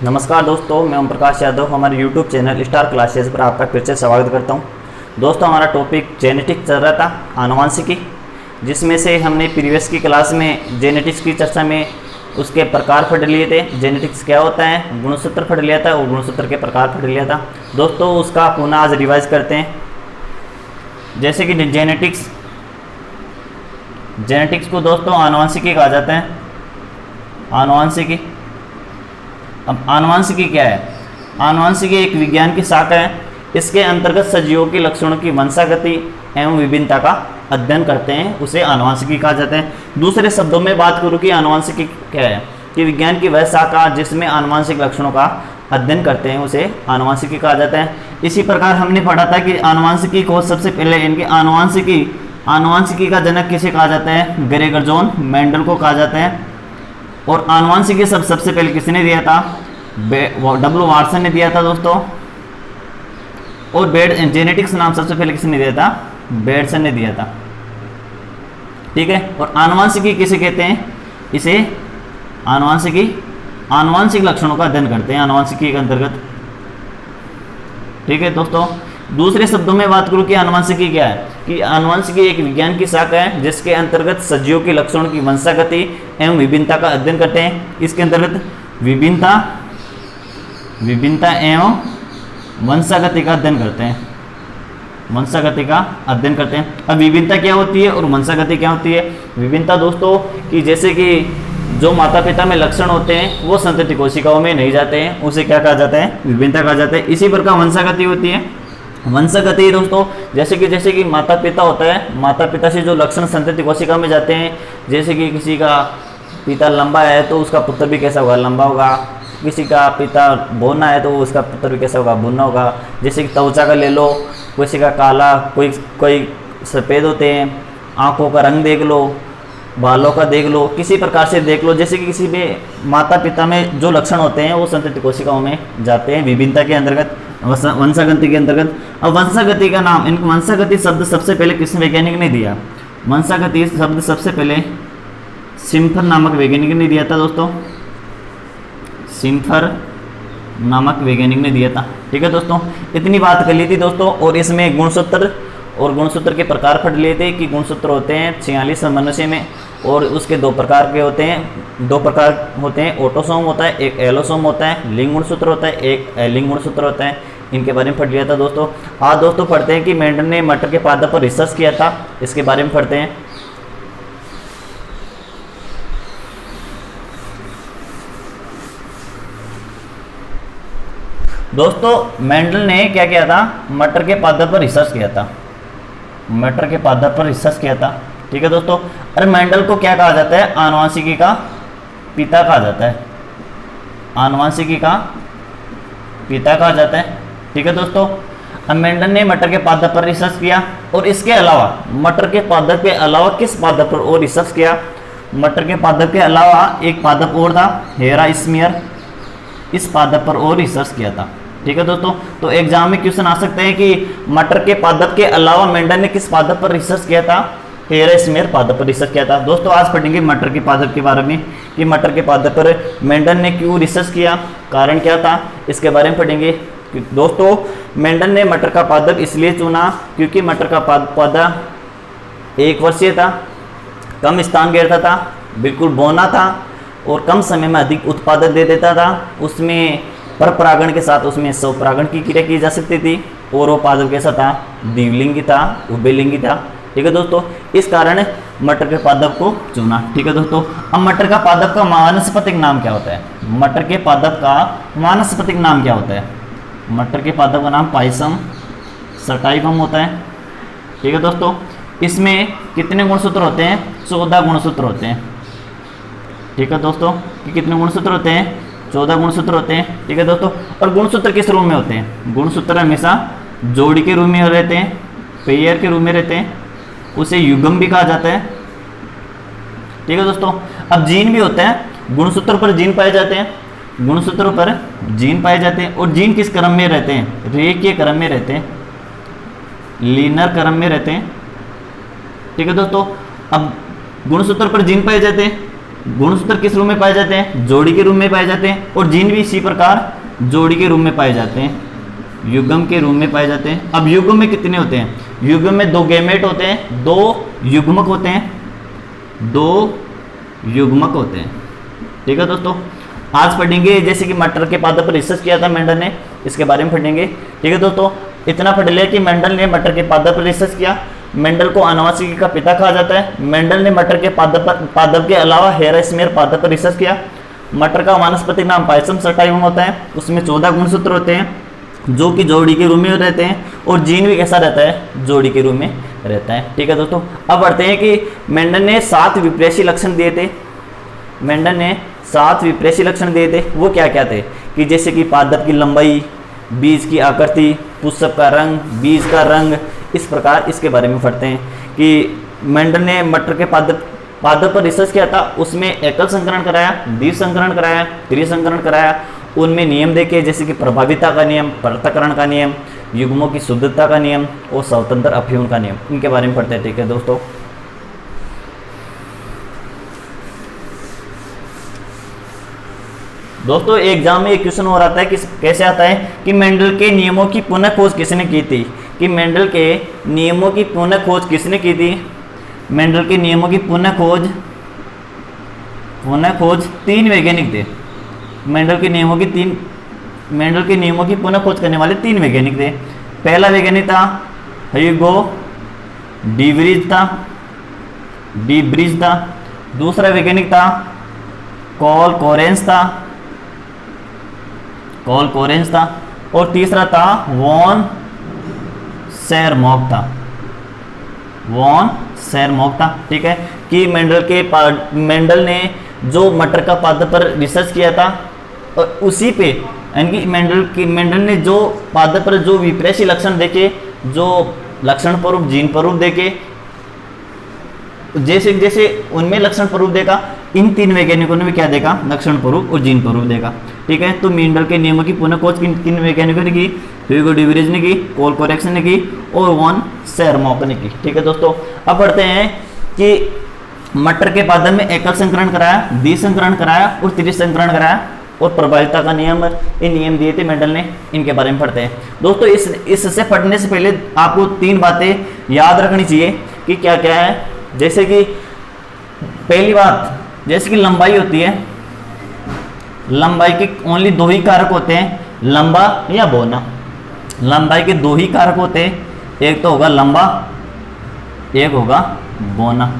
नमस्कार दोस्तों, मैं ओम प्रकाश यादव हमारे YouTube चैनल स्टार क्लासेस पर आपका फिर से स्वागत करता हूं। दोस्तों, हमारा टॉपिक जेनेटिक्स चल रहा था, आनुवंशिकी, जिसमें से हमने प्रीवियस की क्लास में जेनेटिक्स की चर्चा में उसके प्रकार पढ़ लिए थे। जेनेटिक्स क्या होता है, गुणसूत्र पढ़ लिया था और गुणसूत्र के प्रकार पढ़ लिया था। दोस्तों, उसका पुनः आज रिवाइज करते हैं। जैसे कि जेनेटिक्स को दोस्तों आनुवंशिकी कहा जाता है। आनुवंशिकी, अब आनुवंशिकी क्या है? आनुवंशिकी एक विज्ञान की शाखा है। इसके अंतर्गत सजीवों के लक्षणों की वंशागति एवं विभिन्नता का अध्ययन करते हैं, उसे आनुवंशिकी कहा जाता है। दूसरे शब्दों में बात करूं कि आनुवंशिकी क्या है, कि विज्ञान की वह शाखा जिसमें आनुवंशिक लक्षणों का अध्ययन करते हैं, उसे आनुवंशिकी कहा जाता है। इसी प्रकार हमने पढ़ा था कि आनुवंशिकी को सबसे पहले इनकी आनुवंशिकी का जनक किसे कहा जाता है? ग्रेगर जॉन मेंडल को कहा जाता है। और आनुवंशिकी सबसे पहले किसने दिया था? डब्ल्यू वाटसन ने दिया था दोस्तों। और जेनेटिक्स नाम सबसे पहले किसने दिया था? बेडसन ने दिया था। ठीक है। और आनुवंशिकी किसे कहते हैं? इसे आनुवंशिक लक्षणों का अध्ययन करते हैं आनुवंशिकी के अंतर्गत। ठीक है दोस्तों, दूसरे शब्दों में बात करूं कि आनुवंशिकी क्या है, कि आनुवंशिकी एक विज्ञान की शाखा है जिसके अंतर्गत सजीवों के लक्षणों की वंशागति एवं विभिन्नता का अध्ययन करते हैं। इसके अंतर्गत विभिन्नता एवं वंशागति का अध्ययन करते हैं। अब विभिन्नता क्या होती है और वंशागति क्या होती है? विभिन्नता दोस्तों कि जैसे कि जो माता पिता में लक्षण होते हैं वो संतति कोशिकाओं में नहीं जाते हैं, उसे क्या कहा जाता है? विभिन्नता कहा जाता है। इसी प्रकार वंशागति होती है। वंशागति दोस्तों जैसे कि माता पिता होता है, माता पिता से जो लक्षण संतति कोशिका में जाते हैं, जैसे कि किसी का पिता लंबा है तो उसका पुत्र भी कैसा होगा? लंबा होगा। किसी का पिता बोना है तो उसका पुत्र भी कैसा होगा? बुना होगा। जैसे कि त्वचा का ले लो, किसी का काला, कोई सफ़ेद होते हैं। आँखों का रंग देख लो, बालों का देख लो, किसी प्रकार से देख लो। जैसे कि किसी भी माता पिता में जो लक्षण होते हैं वो संतति कोशिकाओं में जाते हैं विभिन्नता के अंतर्गत, वंशागति के अंतर्गत। अब वंशागति का नाम, इनको वंशागति शब्द सबसे पहले किस वैज्ञानिक ने दिया? वंशागति शब्द सबसे पहले सिम्फर नामक वैज्ञानिक ने दिया था दोस्तों। सिम्फर नामक वैज्ञानिक ने दिया था। ठीक है दोस्तों, इतनी बात कर ली थी दोस्तों। और इसमें गुणसूत्र के प्रकार पढ़ लिए थे कि गुणसूत्र होते हैं 46 मनुष्य में, और उसके दो प्रकार होते हैं। ऑटोसोम होता है, एक एलोसोम होता है। लिंग गुणसूत्र होता है, एक एलिंग गुणसूत्र होता है। इनके बारे में पढ़ लिया था दोस्तों। आज दोस्तों पढ़ते हैं कि मेंडल ने मटर के पादप पर रिसर्च किया था, इसके बारे में पढ़ते हैं। दोस्तों, मेंडल ने क्या किया था? मटर के पादप पर रिसर्च किया था। ठीक है दोस्तों। अरे मेंडल को क्या कहा जाता है? आनुवंशिकी का पिता कहा जाता है। ठीक है दोस्तों। अब मेंडल ने मटर के पादप पर रिसर्च किया, और इसके अलावा मटर के पादप के अलावा किस पादप पर और रिसर्च किया? मटर के पादप के अलावा एक पादप और था, हेरा स्मियर। इस पादप पर और रिसर्च किया था। ठीक है दोस्तों। तो एग्जाम में क्वेश्चन आ सकते हैं कि मटर के पादप के अलावा मेंडल ने किस पादप पर रिसर्च किया था? हेरा स्मियर पादप पर रिसर्च किया था। दोस्तों, आज पढ़ेंगे मटर के पादप के बारे में, कि मटर के पादप पर मेंडल ने क्यों रिसर्च किया, कारण क्या था, इसके बारे में पढ़ेंगे। दोस्तों, मेंडल ने मटर का पादप इसलिए चुना क्योंकि मटर का पौधा 1 वर्षीय था, कम स्थान घेरता था, बिल्कुल बौना था, और कम समय में अधिक उत्पादन दे देता था। उसमें परपरागण के साथ उसमें स्वपरागण की क्रिया की जा सकती थी, और वो पादप कैसा था? द्विलिंगी था, उभयलिंगी था। ठीक है दोस्तों, इस कारण मटर के पादप को चुना। ठीक है दोस्तों। अब मटर का पादप का वानस्पतिक नाम क्या होता है? मटर के पादप का वानस्पतिक नाम क्या होता है? मटर के पादप का नाम पाइसम सटाइवम होता है। ठीक है दोस्तों। इसमें कितने गुणसूत्र होते हैं? 14 गुणसूत्र होते हैं। ठीक है दोस्तों, कि कितने गुणसूत्र होते हैं? 14 गुणसूत्र होते हैं। ठीक है दोस्तों। और गुणसूत्र किस रूप में होते हैं? गुणसूत्र हमेशा जोड़ी के रूप में रहते हैं, पेयर के रूप में रहते हैं, उसे युग्म भी कहा जाता है। ठीक है दोस्तों। अब जीन भी होते हैं, गुणसूत्र पर जीन पाए जाते हैं, और जीन किस क्रम में रहते हैं? रेखीय क्रम में रहते हैं, लीनियर क्रम में रहते हैं। ठीक है दोस्तों। अब गुणसूत्र पर जीन पाए जाते हैं, गुणसूत्र पर जीन गुणसूत्र किस रूप में पाए जाते हैं? जोड़ी के रूप में पाए जाते हैं। और जीन भी इसी प्रकार जोड़ी के रूप में पाए जाते हैं, युग्म के रूप में पाए जाते हैं। अब युग्म में कितने होते हैं? युग्म में 2 गैमेट होते हैं, 2 युग्मक होते हैं, 2 युग्मक होते हैं। ठीक है दोस्तों, आज पढ़ेंगे जैसे कि मटर के पादप पर रिसर्च किया था मेंडल ने, इसके बारे में पढ़ेंगे। ठीक है दोस्तों, इतना पढ़ लिया कि मेंडल ने मटर के पादप पर रिसर्च किया। मेंडल को आनुवंशिकी का पिता कहा जाता है। मेंडल ने मटर के पादप के अलावा हेरास्मेर पादप पर रिसर्च किया। मटर का वानस्पतिक नाम पायसम सटाइवम होता है। उसमें 14 गुणसूत्र होते हैं जो कि जोड़ी के रूप में रहते हैं, और जीन भी कैसा रहता है? जोड़ी के रूप में रहता है। ठीक है दोस्तों, अब बढ़ते हैं कि मेंडल ने 7 विप्रेषी लक्षण दिए थे। मेंडल ने 7 विप्रेषी लक्षण दिए थे। वो क्या क्या थे? कि जैसे कि पादप की लंबाई, बीज की आकृति, पुष्प का रंग, बीज का रंग, इस प्रकार इसके बारे में पढ़ते हैं कि मेंडल ने मटर के पादप पर रिसर्च किया था। उसमें एकल संकरण कराया, द्वि संकरण कराया, त्रिसंकरण कराया। उनमें नियम देखे जैसे कि प्रभाविता का नियम, पृथक्करण का नियम, युग्मों की शुद्धता का नियम और स्वतंत्र अपव्यूहन का नियम, इनके बारे में पढ़ते हैं। ठीक है दोस्तों, एग्जाम में एक क्वेश्चन हो रहा था कि कैसे आता है कि मेंडल के नियमों की पुनः खोज किसने की थी? कि मेंडल के नियमों की पुनः खोज किसने की थी? मेंडल के नियमों की पुनः खोज 3 वैज्ञानिक थे। मेंडल के नियमों की पुनः खोज करने वाले 3 वैज्ञानिक थे। पहला वैज्ञानिक था ह्यूगो डीब्रिज था। दूसरा वैज्ञानिक था कॉल कोरेंस था। और तीसरा था वॉन सेरमॉक था। ठीक है, कि मेंडल ने जो मटर का पादप पर रिसर्च किया था, और उसी पे यानी कि मेंडल ने जो पादप पर जो विप्रेषी लक्षण देखे, जो लक्षण स्वरूप जीन स्वरूप देखे, जैसे जैसे उनमें लक्षण स्वरूप देखा, इन 3 वैज्ञानिकों ने भी क्या देखा? लक्षण स्वरूप और जीन स्वरूप देखा। ठीक है, तो मेंडल के नियमों की पुनः खोज किन वैज्ञानिकों ने की? ह्यूगो डीब्रिज ने की, कॉल कोरेंस ने की और वॉन सेरमॉक ने की। ठीक है दोस्तों, अब पढ़ते हैं कि मटर के पादप में एकल संकरण कराया, द्विसंकरण कराया और त्रिसंकरण कराया, और प्रभाविता का नियम, ये नियम दिए थे मेंडल ने, इनके बारे में पढ़ते हैं। दोस्तों, इससे पढ़ने से पहले आपको 3 बातें याद रखनी चाहिए कि क्या क्या है। जैसे कि पहली बात, जैसे कि लंबाई होती है, लंबाई के ओनली 2 ही कारक होते हैं, लंबा या बोना। लंबाई के 2 ही कारक होते हैं, एक तो होगा लंबा, एक होगा बोना।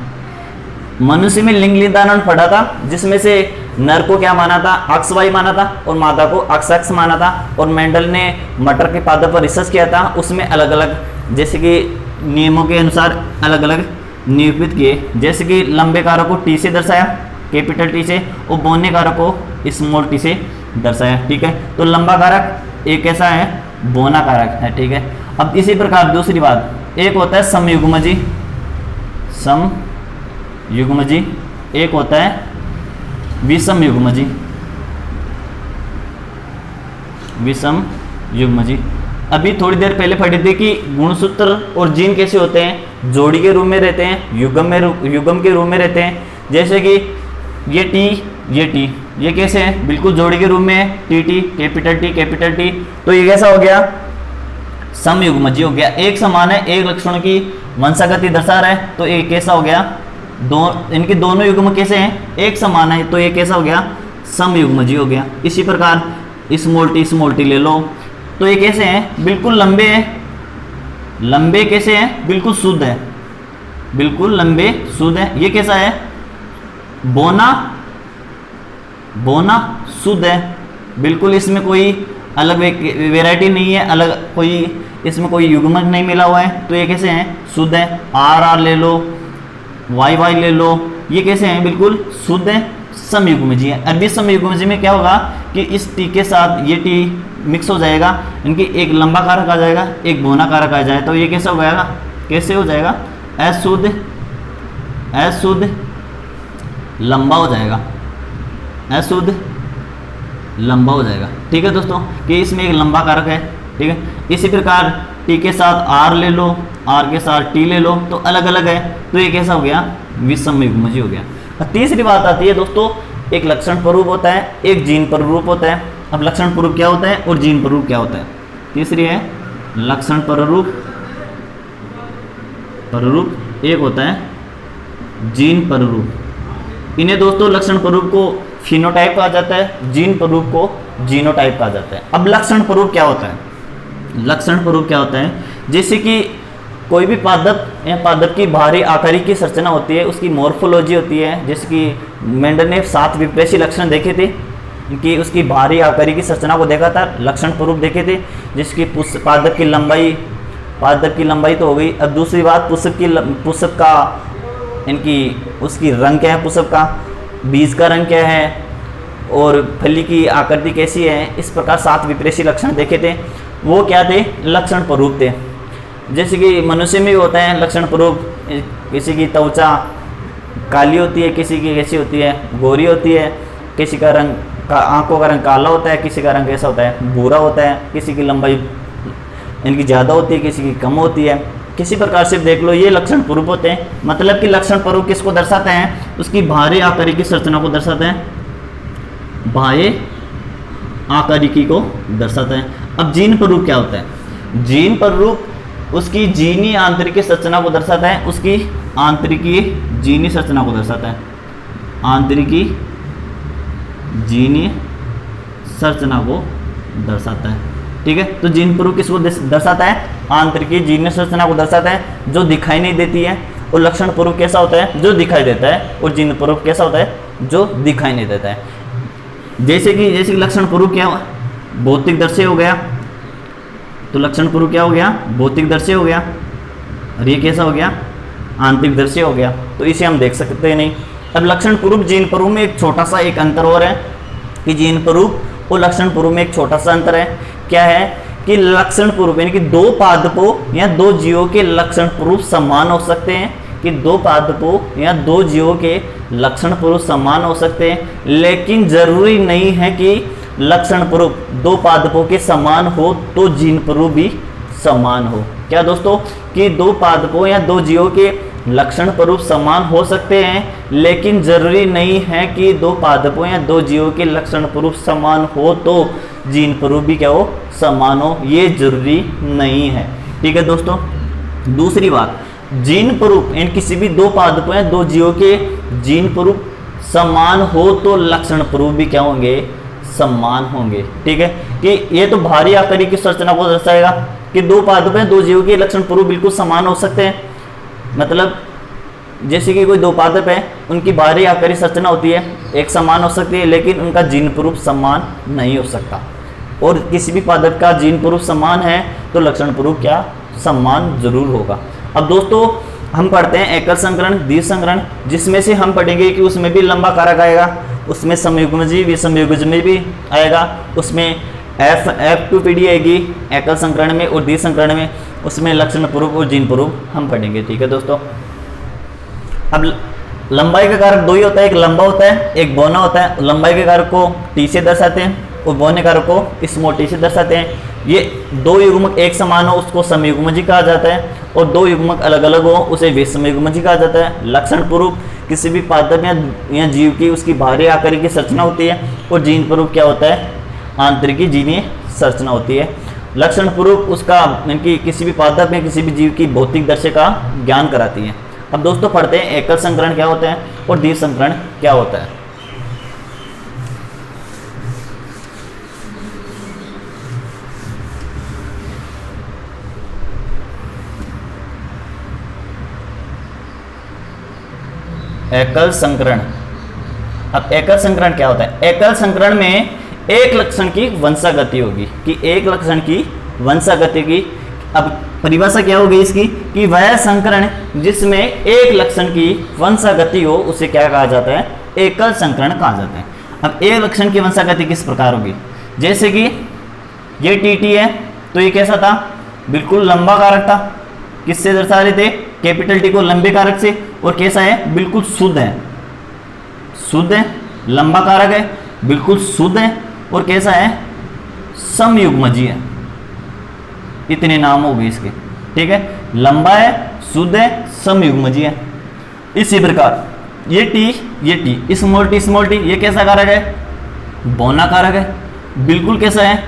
मनुष्य में लिंग निर्धारण पढ़ा था, जिसमें से नर को क्या माना था? XY माना था, और मादा को XX माना था। और मेंडल ने मटर के पादप पर रिसर्च किया था, उसमें अलग अलग जैसे कि नियमों के अनुसार अलग अलग निरूपित किए। जैसे कि लंबे कारक को T से दर्शाया, कैपिटल T से, और बोने कारक को स्मॉल t से दर्शाया। ठीक है, तो लंबा कारक एक कैसा है? बोना कारक है। ठीक है, अब इसी प्रकार दूसरी बात, एक होता है समयुग्मजी, एक होता है विषमयुग्मजी। अभी थोड़ी देर पहले पढ़े थे कि गुणसूत्र और जीन कैसे होते हैं? जोड़ी के रूप में रहते हैं, युग्म के रूप में रहते हैं। जैसे कि ये टी ये कैसे है? बिल्कुल जोड़ी के रूप में है, टी कैपिटल टी। तो ये कैसा हो गया? समयुग्मजी हो गया। एक समान है, एक लक्षणों की वंशागति दर्शा रहा है, तो ये कैसा हो गया? इनके दोनों युग्म कैसे हैं? एक समान है, तो ये कैसा हो गया? समयुग्मजी हो गया। इसी प्रकार स्मॉल टी ले लो, तो ये कैसे हैं? बिल्कुल लंबे हैं। लंबे कैसे हैं? बिल्कुल शुद्ध है, बिल्कुल लंबे शुद्ध है। ये कैसा है? बोना शुद्ध है, बिल्कुल इसमें कोई अलग वेराइटी नहीं है, अलग कोई इसमें कोई युग्मक नहीं मिला हुआ है, तो ये कैसे हैं? शुद्ध है। आर ले लो, वाई ले लो, ये कैसे हैं? बिल्कुल शुद्ध है, समयुग्मजी है। अभी समयुग्मजी में क्या होगा कि इस टी के साथ ये टी मिक्स हो जाएगा, इनकी एक लंबा कारक आ जाएगा, एक बोना कारक आ जाए, तो ये कैसे हो जाएगा? कैसे हो जाएगा? अशुद्ध लंबा हो जाएगा, अशुद्ध लंबा हो जाएगा। ठीक है दोस्तों, कि इसमें एक लंबा कारक है। ठीक है, इसी प्रकार टी के साथ आर ले लो, आर के साथ टी ले लो, तो अलग अलग है, तो ये कैसा हो गया? विषमयुग्मजी हो गया। अब तीसरी बात आती है दोस्तों, एक लक्षण प्ररूप होता है, एक जीन प्ररूप होता है। अब लक्षण प्ररूप क्या होता है और जीन प्ररूप क्या होता है? तीसरी है लक्षण प्ररूप, प्ररूप एक होता है जीन प्ररूप। इन्हें दोस्तों लक्षण प्ररूप को फिनोटाइप कहा जाता है, जीन प्ररूप को जीनोटाइप कहा जाता है। अब लक्षण प्ररूप क्या होता है? लक्षण प्ररूप क्या होता है? जैसे कि कोई भी पादप या पादप की बाहरी आकारिक की संरचना होती है, उसकी मॉर्फोलॉजी होती है। जैसे कि मेंडल ने 7 विप्रेशी लक्षण देखे थे कि उसकी बाहरी आकारिक की संरचना को देखा था, लक्षण प्ररूप देखे थे, जिसकी पादप की लंबाई तो हो गई। अब दूसरी बात, पुष्प का इनकी उसकी रंग क्या है, पुष्प का बीज का रंग क्या है और फली की आकृति कैसी है, इस प्रकार 7 विप्रेशी लक्षण देखे थे। वो क्या थे? लक्षण प्ररूप थे। जैसे कि मनुष्य में भी होता है लक्षण प्ररूप, किसी की त्वचा काली होती है, किसी की कैसी होती है, गोरी होती है, किसी का रंग का आंखों का रंग काला होता है, किसी का रंग कैसा होता है, भूरा होता है, किसी की लंबाई इनकी ज़्यादा होती है, किसी की कम होती है। किसी प्रकार से देख लो, ये लक्षण प्ररूप होते हैं। मतलब कि लक्षण प्ररूप किसको दर्शाते हैं? उसकी बाहरी आकारिकी संरचना को दर्शाते हैं, बाह्य आकारिकी को दर्शाते हैं। अब जीन प्ररूप क्या होता है? जीन प्ररूप उसकी जीनी आंतरिक संरचना को दर्शाता है, उसकी आंतरिकी जीनी संरचना को दर्शाता है, आंतरिकी जीनी संरचना को दर्शाता है। ठीक है, तो जीन प्ररूप किसको दर्शाता है? आंतरिकी जीनी संरचना को दर्शाता है, जो दिखाई नहीं देती है। और लक्षण प्ररूप कैसा होता है? जो दिखाई देता है। और जीन प्ररूप कैसा होता है? जो दिखाई नहीं देता है। जैसे कि लक्षण प्ररूप क्या हुआ? भौतिक दर्शय हो गया, तो लक्षण प्ररूप क्या हो गया? भौतिक दर्शय हो गया। और ये कैसा हो गया? आंतरिक दर्शय हो गया। तो इसे हम देख सकते हैं नहीं। अब लक्षण प्ररूप जीन प्ररूप में एक छोटा सा एक अंतर और है कि जीन प्ररूप और लक्षण प्ररूप में एक छोटा सा अंतर है। क्या है कि लक्षण प्ररूप यानी कि 2 पादपों या 2 जीवों के लक्षण प्ररूप समान हो सकते हैं, कि 2 पादपों या 2 जीवों के लक्षण प्ररूप समान हो सकते हैं, लेकिन जरूरी नहीं है कि लक्षण प्ररूप 2 पादपों के समान हो तो जीन प्ररूप भी समान हो। क्या दोस्तों? कि 2 पादपों या 2 जीवों के लक्षण प्ररूप समान हो सकते हैं, लेकिन जरूरी नहीं है कि 2 पादपों या 2 जीवों के लक्षण प्ररूप समान हो तो जीन प्ररूप भी क्या हो? समान हो। ये जरूरी नहीं है। ठीक है दोस्तों। दूसरी बात, जीन प्ररूप यानी किसी भी 2 पादपों या 2 जीवों के जीन प्ररूप समान हो तो लक्षण प्ररूप भी क्या होंगे? समान होंगे। ठीक है, कि ये तो बाहरी आकारिक की संरचना को दर्शाएगा कि 2 पादपों या 2 जीवों के लक्षण प्ररूप बिल्कुल समान हो सकते हैं। मतलब जैसे कि कोई 2 पादप है, उनकी बाहरी आकारिक संरचना होती है, एक समान हो सकती है, लेकिन उनका जीन प्ररूप समान नहीं हो सकता। और किसी भी पादप का जीन प्ररूप समान है तो लक्षण प्ररूप क्या? समान जरूर होगा। अब दोस्तों हम पढ़ते हैं एकल संकरण, द्वि संकरण, जिसमें से हम पढ़ेंगे कि उसमें भी लंबा कारक आएगा, उसमें समयुग्मजी विषमयुग्मजी भी आएगा, उसमें F2PD आएगी एकल संकरण में और द्वि संकरण में, उसमें लक्षण प्ररूप और जीन प्ररूप हम पढ़ेंगे। ठीक है दोस्तों। अब लंबाई का कारक 2 ही होता है, एक लंबा होता है, एक बौना होता है। लंबाई के कारक को T से दर्शाते हैं और बौने कारक को स्मॉल t से दर्शाते हैं। ये 2 युग्मक एक समान हो उसको समयुग्मजी कहा जाता है, और 2 युग्मक अलग अलग हो उसे विषमयुग्मजी कहा जाता है। लक्षण प्ररूप किसी भी पादप या जीव की उसकी बाहरी आकारिक की संरचना होती है, और जीन प्ररूप क्या होता है? आंतरिकी जीनीय संरचना होती है। लक्षण प्ररूप उसका यानी किसी भी पादप या किसी भी जीव की भौतिक दर्शय का ज्ञान कराती है। अब दोस्तों पढ़ते हैं एकल संकरण क्या होता है और द्वि संकरण क्या होता है। एकल संकरण। अब एकल संकरण क्या होता है? एकल संकरण में एक लक्षण की वंशागति होगी, कि एक लक्षण की वंशागति की। अब परिभाषा क्या होगी इसकी? कि वह संकरण जिसमें एक लक्षण की वंशागति हो उसे क्या कहा जाता है? एकल संकरण कहा जाता है। अब एक लक्षण की वंशागति किस प्रकार होगी? जैसे कि ये TT है, तो ये कैसा था? बिल्कुल लंबा कारक था। किससे दर्शा रहे थे? कैपिटल T को लंबे कारक से। और कैसा है? बिल्कुल शुद्ध है, शुद्ध है, लंबा कारक है, बिल्कुल शुद्ध है, और कैसा है? समयुग्मजी है। इतने नाम हो गए इसके। ठीक है, लंबा है, शुद्ध है, समयुग्मजी है। इसी प्रकार ये T ये टी, स्मॉल टी ये कैसा कारक है? बौना कारक है। बिल्कुल कैसा है?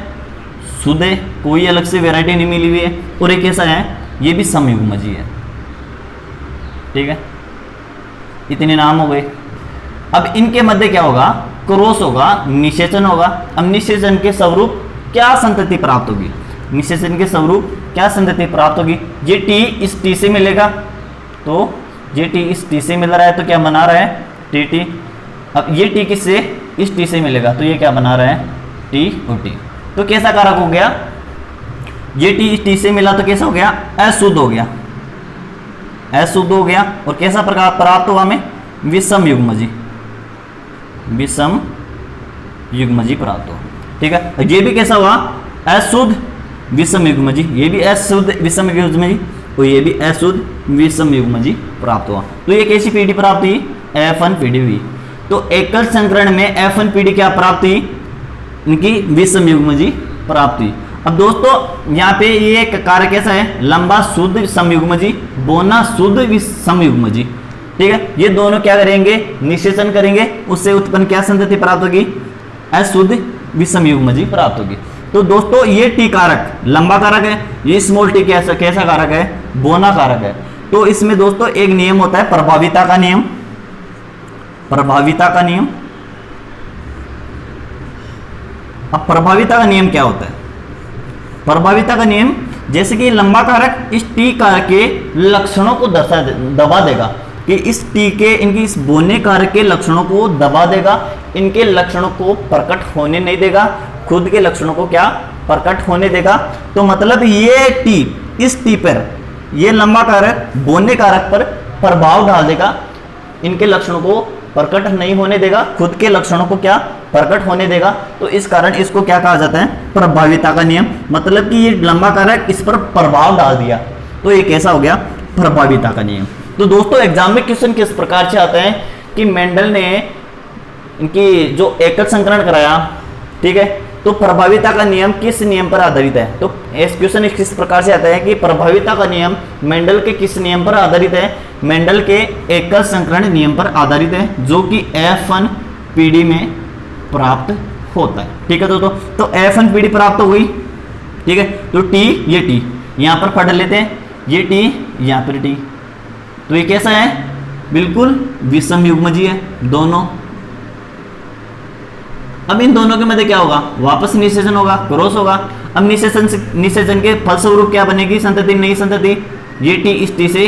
शुद्ध है, कोई अलग से वैरायटी नहीं मिली हुई है। और ये कैसा है? ये भी समयुग्मजी है। ठीक है, इतने नाम हो गए। अब इनके मध्य क्या होगा? क्रॉस होगा, निषेचन होगा। अब निषेचन के स्वरूप क्या संतति प्राप्त होगी? निषेचन के स्वरूप क्या संतति प्राप्त होगी? ये टी इस टी से मिलेगा, तो ये टी इस टी से मिल रहा है, तो क्या बना रहा है? T T. अब ये टी किससे? इस टी से मिलेगा, तो ये क्या बना रहा है? टी और टी। तो कैसा कारक हो गया? ये टी इस टी से मिला तो कैसा हो गया? अशुद्ध हो गया, अशुद्ध हो गया। और कैसा प्रकार प्राप्त हुआ हमें? विषम युग्मजी, विषम युग्मजी प्राप्त हुआ। ठीक है, ये भी कैसा हुआ? अशुद्ध विषम युग्मजी, ये भी अशुद्ध विषम युग्मजी, और ये भी अशुद्ध विषम युग्मजी प्राप्त हुआ। तो ये कैसी पीढ़ी प्राप्त हुई? F1 पीढ़ी हुई। तो एकल संकरण में F1 पीढ़ी क्या प्राप्त हुई? इनकी विषम युग्मजी प्राप्त हुई। अब दोस्तों यहाँ पे ये कारक कैसा है? लंबा शुद्ध समयुग्मजी, बोना शुद्ध समयुग्मजी। ठीक है, ये दोनों क्या करेंगे? निषेचन करेंगे, उससे उत्पन्न क्या संतति प्राप्त होगी? अशुद्ध विषम युग्मजी प्राप्त होगी। तो दोस्तों ये टी कारक लंबा कारक है, ये स्मॉल टी कैसा कारक है? बोना कारक है। तो इसमें दोस्तों एक नियम होता है प्रभाविता का नियम, प्रभाविता का नियम। अब प्रभाविता का नियम क्या होता है? प्रभाविता का नियम जैसे कि लंबा कारक इस टी कारक के लक्षणों को दबा देगा, कि इस टी के इनकी इस बोने कारक के लक्षणों को दबा देगा, इनके लक्षणों को प्रकट होने नहीं देगा, खुद के लक्षणों को क्या? प्रकट होने देगा। तो मतलब ये टी इस टी पर, ये लंबा कारक बोने कारक पर प्रभाव डाल देगा, इनके लक्षणों को प्रकट नहीं होने देगा, खुद के लक्षणों को क्या? प्रकट होने देगा। तो इस कारण इसको क्या कहा जाता है? प्रभाविता का नियम। मतलब कि ये लंबा कारक इस पर प्रभाव डाल दिया, तो ये कैसा हो गया? प्रभाविता का नियम। तो दोस्तों एग्जाम में क्वेश्चन किस प्रकार से आते हैं कि मेंडल ने इनकी जो एकल संकरण कराया, ठीक है, तो प्रभाविता का नियम किस नियम पर आधारित है? तो इस क्वेश्चन किस प्रकार से आता है कि प्रभाविता का नियम मेंडल के किस नियम पर आधारित है? मेंडल के एकल संकरण नियम पर आधारित है, जो कि F1 पीढ़ी में प्राप्त होता है। ठीक है दोस्तों, तो F1 पीढ़ी प्राप्त हो गई। ठीक है, तो टी, ये टी यहां पर पढ़ लेते हैं, ये टी यहां पर टी, तो ये कैसा है? बिल्कुल विषम युग्मजी है दोनों। अब इन दोनों के मध्य क्या होगा? वापस निषेचन होगा, क्रॉस होगा। अब निषेचन के फलस्वरूप क्या बनेगी? संतति, नई संतति। ये टी इस टी से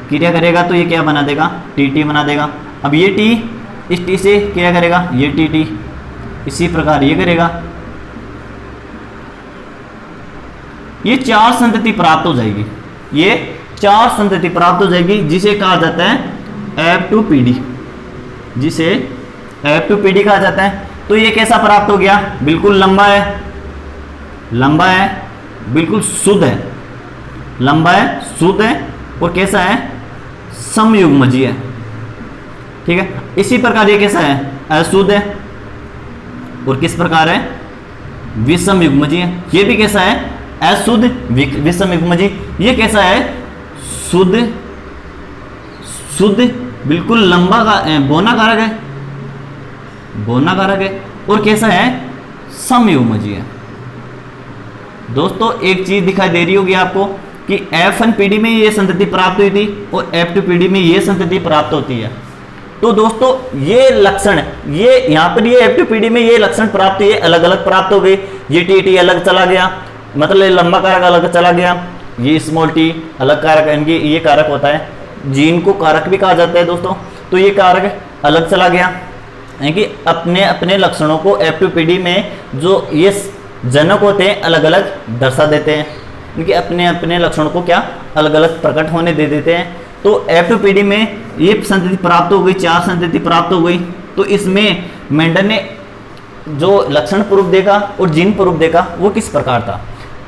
क्रिया करेगा, तो ये क्या बना देगा? टी टी बना देगा। अब ये टी इस टी से क्रिया करेगा, ये टी टी, इसी प्रकार ये करेगा। ये चार संतति प्राप्त हो जाएगी, ये चार संतति प्राप्त हो जाएगी, जिसे कहा जाता है F2 पीढ़ी, जिसे F2 पीढ़ी कहा जाता है। तो ये कैसा प्राप्त हो गया? बिल्कुल लंबा है, लंबा है, बिल्कुल शुद्ध है, लंबा है, शुद्ध है, और कैसा है? समयुग्मजी है। ठीक है, इसी प्रकार ये कैसा है? अशुद्ध है, और किस प्रकार है? विषम युग्मजी है। ये भी कैसा है? अशुद्ध विषम युग्मजी। ये कैसा है? शुद्ध, शुद्ध, बिल्कुल लंबा का बोना कारक है, बोना कारक है, और कैसा है? समयुग्मजी है। दोस्तों एक चीज दिखाई दे रही होगी आपको कि F1 पीढ़ी में ये संतति प्राप्त हुई थी और F2 पीढ़ी में ये संतति प्राप्त होती है। तो दोस्तों ये लक्षण, ये यहाँ पर ये F2 पीढ़ी में ये लक्षण प्राप्त हुए, अलग अलग प्राप्त हो गए। ये टी अलग चला गया, मतलब लंबा कारक अलग चला गया, ये स्मॉल टी अलग कारक, इनकी ये कारक होता है, जीन को कारक भी कहा जाता है दोस्तों। तो ये कारक अलग चला गया, कि अपने अपने लक्षणों को F2 पीढ़ी में जो ये जनक होते हैं अलग अलग दर्शा देते हैं, इनके अपने अपने लक्षणों को क्या? अलग अलग प्रकट होने दे देते हैं। तो F2 पीढ़ी में ये संतति प्राप्त हो गई, चार संतति प्राप्त हो गई। तो इसमें मेंडल ने जो लक्षण प्रूफ देखा और जीन प्रूफ देखा वो किस प्रकार था?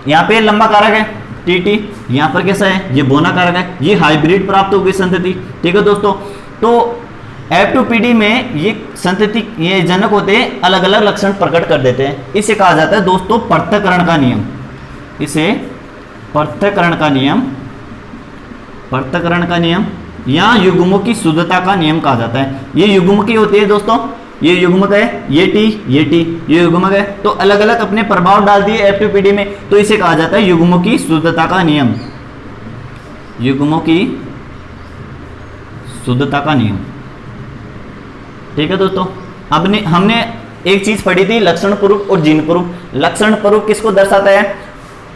यहाँ पे लंबा कारक है टी टी, यहाँ पर कैसा है? ये बोना कारक है, ये हाइब्रिड प्राप्त हो गई संतति। ठीक है दोस्तों, तो F2 पीढ़ी में ये संतति, ये जनक होते हैं अलग अलग लक्षण प्रकट कर देते हैं। इसे कहा जाता है दोस्तों पृथक्करण का नियम, इसे पृथक्करण का नियम, पृथक्करण का नियम या युग्मों की शुद्धता का नियम कहा जाता है। ये युग्म की होती है दोस्तों, ये युग्मक है, ये टी, ये युग्मक है, तो अलग अलग अपने प्रभाव डाल दिए F2PD में, तो इसे कहा जाता है युग्मों की शुद्धता का नियम, युग्मों की शुद्धता का नियम। ठीक है दोस्तों, अब हमने एक चीज पढ़ी थी, लक्षण स्वरूप और जीन स्वरूप। लक्षण स्वरूप किसको दर्शाता है?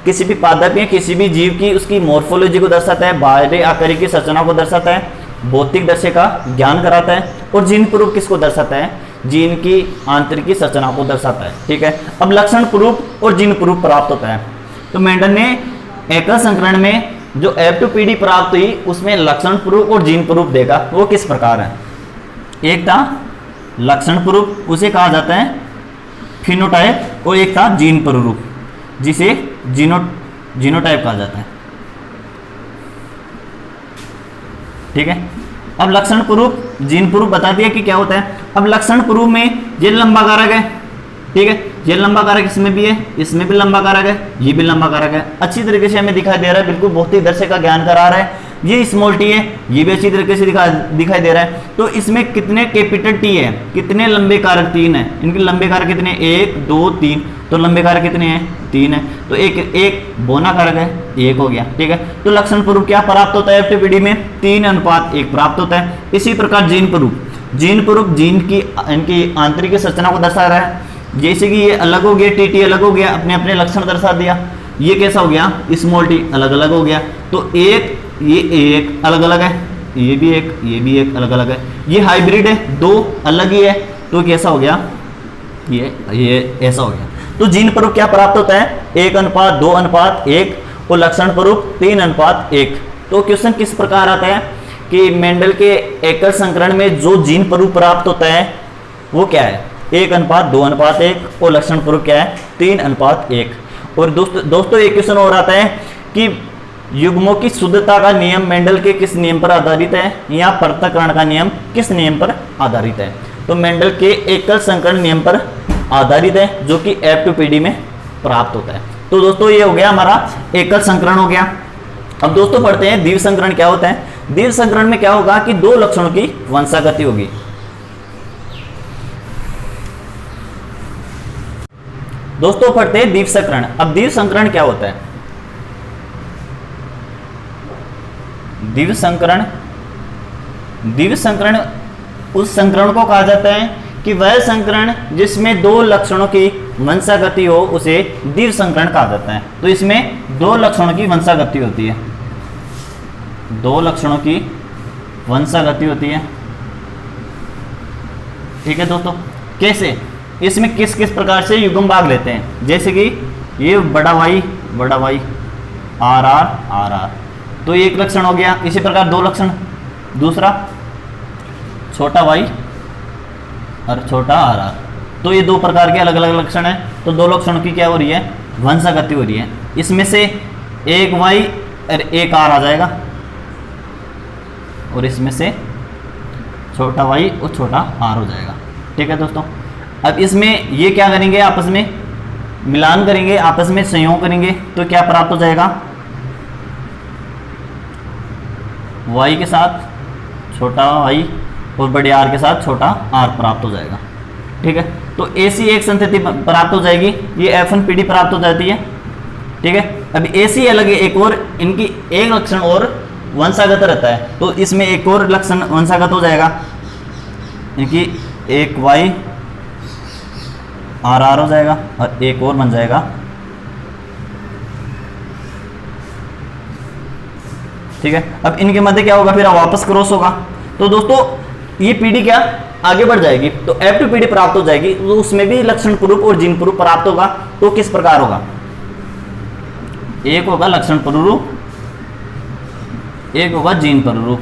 किसी भी पादप या किसी भी जीव की उसकी मॉर्फोलॉजी को दर्शाता है, बाहरी आकारिक की संरचना को दर्शाता है, भौतिक दृश्य का ज्ञान कराता है। और जीन स्वरूप किसको दर्शाता है? जीन की आंतरिक की संरचना को दर्शाता है। ठीक है, अब लक्षण स्वरूप और जीन स्वरूप प्राप्त होता है। तो मेंडल ने एकल संकरण में जो F2PD प्राप्त हुई उसमें लक्षण स्वरूप और जीन स्वरूप देखा, वो किस प्रकार है? एक था लक्षण स्वरूप, उसे कहा जाता है फिनोटाइप, और एक था जीन स्वरूप जिसे जीनोटाइप कहा जाता है। ठीक है, अब लक्षण स्वरूप जीन स्वरूप बता दिया कि क्या होता है। अब लक्षण स्वरूप में ये लंबा कारक है, ठीक है, ये लंबा कारक इसमें भी है, इसमें भी लंबा कारक है, ये भी लंबा कारक है। अच्छी तरीके से हमें दिखाई दे रहा है, बिल्कुल भौतिक दृश्य का ज्ञान करा रहा है। ये स्मॉल टी है, ये भी अच्छी तरीके से दिखाई दे रहा है। तो इसमें कितने कैपिटल टी है, कितने लंबे कारक? 3 है। इनके लंबे कारक कितने? 1 2 3, तो लंबे कारक कितने हैं? 3 है। तो एक बोना कारक है, 1 हो गया। ठीक है, तो लक्षण स्वरूप क्या प्राप्त होता है F2PD में? 3:1 प्राप्त होता है। इसी प्रकार जीन स्वरूप जीन की इनकी आंतरिक संरचना को दर्शा रहा है। जैसे कि ये अलग हो गया, टी अलग हो गया, अपने अपने लक्षण दर्शा दिया। ये कैसा हो गया? स्मॉल टी अलग अलग हो गया। तो ये एक अलग अलग है, ये भी एक अलग अलग है। ये हाइब्रिड है, 2 अलग ही है, तो कैसा हो गया? ये ऐसा हो गया। तो जीन स्वरूप क्या प्राप्त होता है? 1:2:1, और लक्षण स्वरूप 3:1। तो क्वेश्चन किस प्रकार आता है कि मेंडल के एकल संकरण में जो जीन स्वरूप प्राप्त होता है वो क्या है? 1:2:1, और लक्षण स्वरूप क्या है? 3:1। और दोस्तों एक क्वेश्चन और आता है कि युग्मों की शुद्धता का नियम मेंडल के किस नियम पर आधारित है, या पृथक्करण का नियम किस नियम पर आधारित है? तो मेंडल के एकल संकरण नियम पर आधारित है, जो कि F2PD में प्राप्त होता है। तो दोस्तों ये हो गया हमारा एकल संकरण हो गया। अब दोस्तों पढ़ते हैं द्विव संकरण क्या होता है। द्विव संकरण में क्या होगा कि 2 लक्षणों की वंशागति होगी। दोस्तों पढ़ते हैं द्विव संकरण। अब द्विव संकरण क्या होता है? द्विव संकरण उस संकरण को कहा जाता है कि वह संकरण जिसमें 2 लक्षणों की वंशागति हो उसे द्विव संकरण कहा जाता है। तो इसमें 2 लक्षणों की वंशागति होती है, 2 लक्षणों की वंशागति होती है। ठीक है दोस्तों, कैसे? इसमें किस किस प्रकार से युग्म भाग लेते हैं? जैसे कि ये बड़ा वाई आर आर, तो ये एक लक्षण हो गया। इसी प्रकार 2 लक्षण, दूसरा छोटा वाई और छोटा आर, तो ये 2 प्रकार के अलग अलग लक्षण हैं। तो 2 लक्षणों की क्या हो रही है? वंशागति हो रही है। इसमें से एक वाई और एक आर आ जाएगा, और इसमें से छोटा वाई और छोटा आर हो जाएगा। ठीक है दोस्तों, अब इसमें ये क्या करेंगे? आपस में मिलान करेंगे, आपस में संयोग करेंगे, तो क्या प्राप्त हो जाएगा? वाई के साथ छोटा वाई और बड़े आर के साथ छोटा आर प्राप्त हो जाएगा। ठीक है, तो ऐसी एक संतति प्राप्त हो जाएगी, ये F1PD प्राप्त हो जाती है। ठीक है, अब ऐसी अलग एक और इनकी एक लक्षण और वंशागत रहता है, तो इसमें एक और लक्षण वंशागत हो जाएगा, इनकी एक वाई आर हो जाएगा और एक और बन जाएगा। ठीक है, अब इनके मध्य क्या होगा? फिर वापस क्रॉस होगा। तो दोस्तों ये पीढ़ी क्या आगे बढ़ जाएगी, तो F2PD प्राप्त हो जाएगी, तो उसमें भी लक्षण स्वरूप और जीन स्वरूप प्राप्त होगा। तो किस प्रकार होगा? एक होगा लक्षण स्वरूप, एक होगा जीन स्वरूप।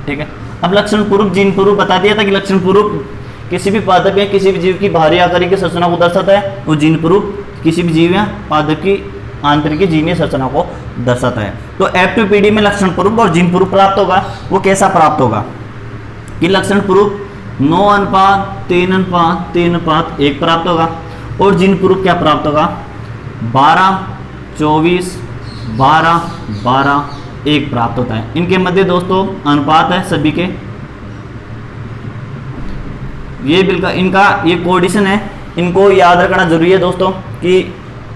ठीक है, अब लक्षण स्वरूप जीन स्वरूप बता दिया था कि लक्षण स्वरूप किसी भी पादप या किसी भी जीव की बाहरी आकारिक की संरचना को दर्शाता है, और जीन स्वरूप किसी भी जीव या पादप की आंतरिक जीनीय संरचना को दर्शाता है। तो F2PD में लक्षण स्वरूप और जीन स्वरूप प्राप्त होगा। वो कैसा प्राप्त होगा कि लक्षण स्वरूप 9:3:3:1 प्राप्त होगा, और जीन स्वरूप क्या प्राप्त होगा? 12:24:12:12 1 प्राप्त होता है। इनके मध्य दोस्तों अनुपात है सभी के, ये बिल्कुल इनका ये कोऑर्डिनेशन है। इनको याद रखना जरूरी है दोस्तों कि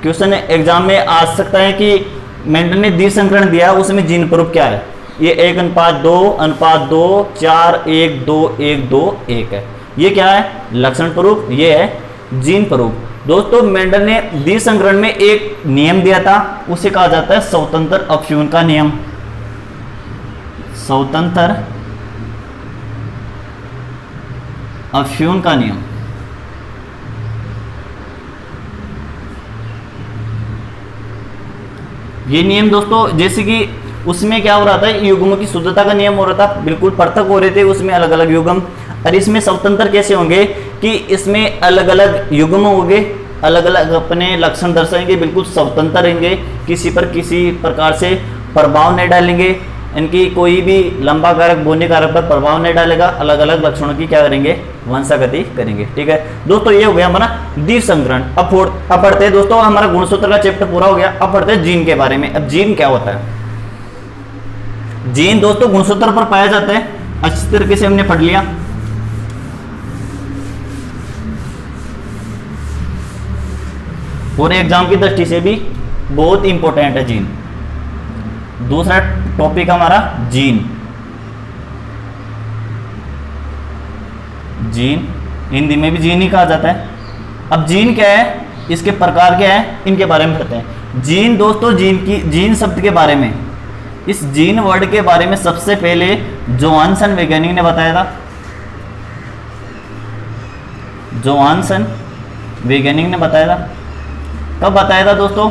क्वेश्चन एग्जाम में आ सकता है कि मेंडल ने द्विसंकरण दिया, उसमें जीन प्रूफ क्या है। ये 1:2:2 4 1 2 1 2 1 है। ये क्या है? लक्षण प्रूफ, ये है जीन प्रूफ। दोस्तों मेंडल ने द्विसंकरण में एक नियम दिया था, उसे कहा जाता है स्वतंत्र अफ्यून का नियम। स्वतंत्र अफ्यून का नियम। ये नियम दोस्तों जैसे कि उसमें क्या हो रहा था, युग्मों की शुद्धता का नियम हो रहा था, बिल्कुल पृथक हो रहे थे उसमें अलग अलग युग्म। और इसमें स्वतंत्र कैसे होंगे कि इसमें अलग अलग युग्म होंगे, अलग अलग अपने लक्षण दर्शाएंगे, बिल्कुल स्वतंत्र रहेंगे, किसी पर किसी प्रकार से प्रभाव नहीं डालेंगे, इनकी कोई भी लंबा कारक बोने कारक पर प्रभाव नहीं डालेगा, अलग अलग लक्षणों की क्या करेंगे? वंशागति करेंगे। ठीक है दोस्तों, ये हो गया हमारा द्विसंकरण। अब पढ़ते हैं दोस्तों, हमारा गुणसूत्र का चैप्टर पूरा हो गया। अब पढ़ते हैं जीन के बारे में। अब जीन क्या होता है? जीन दोस्तों गुणसूत्र पर पाया जाता है, अच्छी तरीके से हमने पढ़ लिया। और एग्जाम की दृष्टि से भी बहुत इंपॉर्टेंट है जीन। दूसरा टॉपिक हमारा जीन। जीन हिंदी में भी जीन ही कहा जाता है। अब जीन क्या है, इसके प्रकार क्या है, इनके बारे में पढ़ते हैं। जीन दोस्तों, जीन शब्द के बारे में, इस जीन वर्ड के बारे में सबसे पहले जोहानसन वैज्ञानिक ने बताया था। जोहानसन वैज्ञानिक ने बताया था। कब बताया था दोस्तों?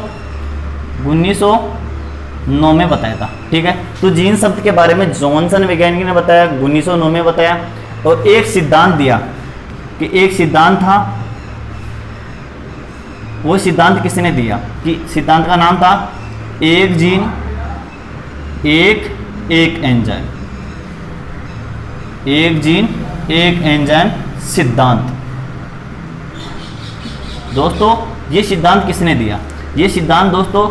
1909 में बताया था। ठीक है, तो जीन शब्द के बारे में जोहानसन वैज्ञानिक ने बताया, 1909 में बताया। और एक सिद्धांत दिया कि एक सिद्धांत था, वो सिद्धांत किसने दिया कि सिद्धांत का नाम था एक जीन एक एंजाइम। एक जीन एक एंजाइम सिद्धांत। दोस्तों ये सिद्धांत किसने दिया? ये सिद्धांत दोस्तों